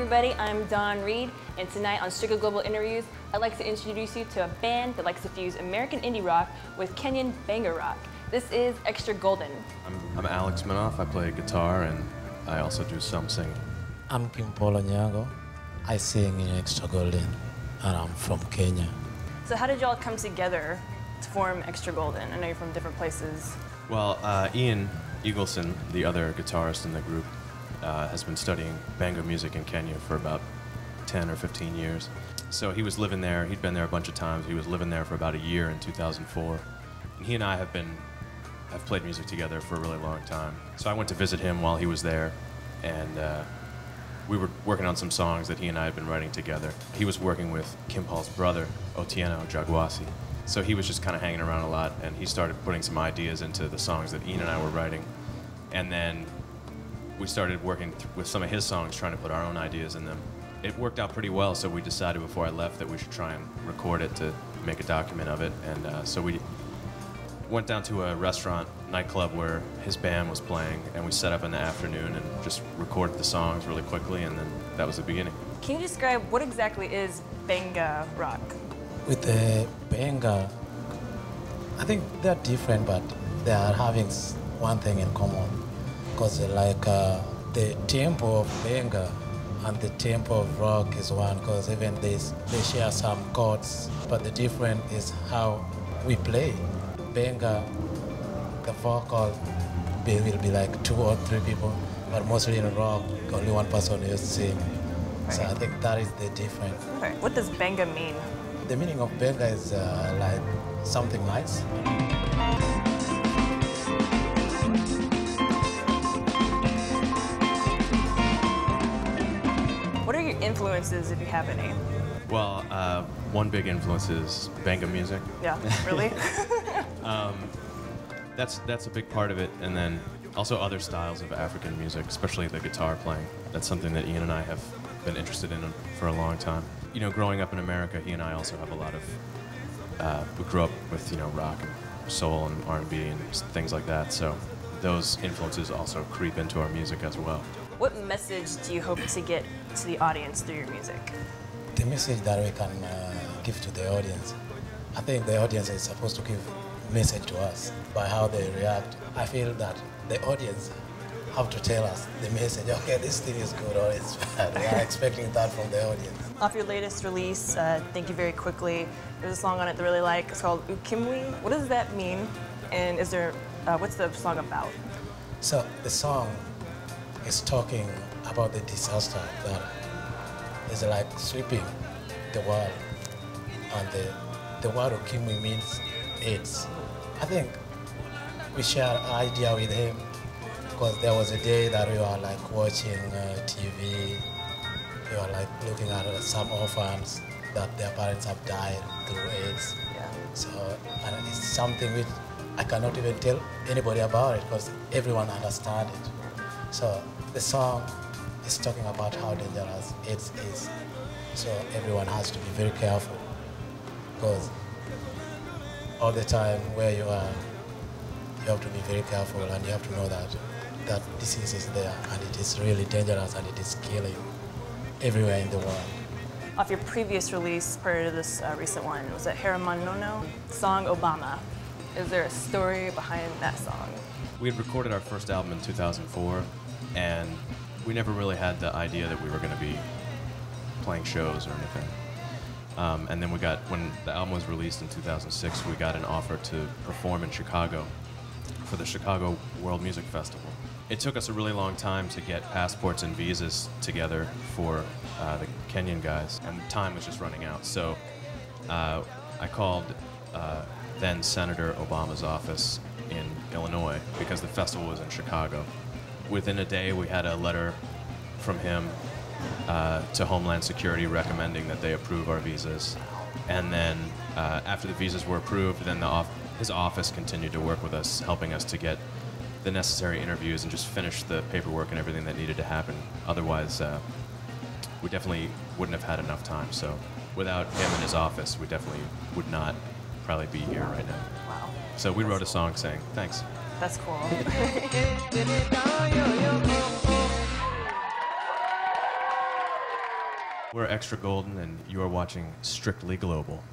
everybody, I'm Don Reed, and tonight on Strictly Global Interviews, I'd like to introduce you to a band that likes to fuse American indie rock with Kenyan Benga Rock. This is Extra Golden. I'm Alex Minoff. I play guitar and I also do some singing. I'm Kim Polo Nyago. I sing in Extra Golden, and I'm from Kenya. So how did y'all come together to form Extra Golden? I know you're from different places. Well, Ian Eagleson, the other guitarist in the group, has been studying Benga music in Kenya for about 10 or 15 years. So he was living there. He'd been there a bunch of times. He was living there for about a year in 2004. And he and I have played music together for a really long time. So I went to visit him while he was there, and we were working on some songs that he and I had been writing together. He was working with Kim Paul's brother, Otieno Jagwasi. So he was just kind of hanging around a lot, and he started putting some ideas into the songs that Ian and I were writing. And then we started working with some of his songs, trying to put our own ideas in them. It worked out pretty well, so we decided before I left that we should try and record it to make a document of it. And so we went down to a restaurant, nightclub, where his band was playing, and we set up in the afternoon and just recorded the songs really quickly, and then that was the beginning. Can you describe what exactly is Benga Rock? With the Benga, I think they're different, but they are having one thing in common. Because like the tempo of Benga and the tempo of rock is one, because even they share some chords, but the difference is how we play. Benga, the vocal will be like 2 or 3 people, but mostly in rock, only one person is sing. Right. So I think that is the difference. Okay. What does Benga mean? The meaning of Benga is like something nice. What are your influences, if you have any? Well, one big influence is Benga music. Yeah, really? That's a big part of it, and then also other styles of African music, especially the guitar playing. That's something that Ian and I have been interested in for a long time. You know, growing up in America, he and I also have a lot of, we grew up with, you know, rock and soul and R&B and things like that, so those influences also creep into our music as well. What message do you hope to get to the audience through your music? The message that we can give to the audience, I think the audience is supposed to give message to us by how they react. I feel that the audience have to tell us the message, okay, this thing is good or it's bad. We are expecting that from the audience. Off your latest release, Thank You Very Quickly, there's a song on it that I really like. It's called Ukimwi. What does that mean? And is there, what's the song about? So the song is talking about the disaster that is like sweeping the world. And the word Ukimwi means AIDS. I think we share an idea with him because there was a day that we were like watching TV. We were like looking at some orphans that their parents have died through AIDS. Yeah. So, and it's something which I cannot even tell anybody about it because everyone understands it. So the song is talking about how dangerous AIDS is. So everyone has to be very careful because all the time where you are, you have to be very careful and you have to know that that disease is there and it is really dangerous and it is killing everywhere in the world. Off your previous release, prior to this recent one, was it Haramanono? Song Obama. Is there a story behind that song? We had recorded our first album in 2004, and we never really had the idea that we were going to be playing shows or anything. And then when the album was released in 2006, we got an offer to perform in Chicago for the Chicago World Music Festival. It took us a really long time to get passports and visas together for the Kenyan guys, and time was just running out. So I called then Senator Obama's office in Illinois because the festival was in Chicago. Within a day, we had a letter from him to Homeland Security recommending that they approve our visas. And then after the visas were approved, then his office continued to work with us, helping us to get the necessary interviews and just finish the paperwork and everything that needed to happen. Otherwise, we definitely wouldn't have had enough time. So without him in his office, we definitely would not probably be here right now. Wow. So we wrote a song saying, thanks. That's cool. We're Extra Golden, and you are watching Strictly Global.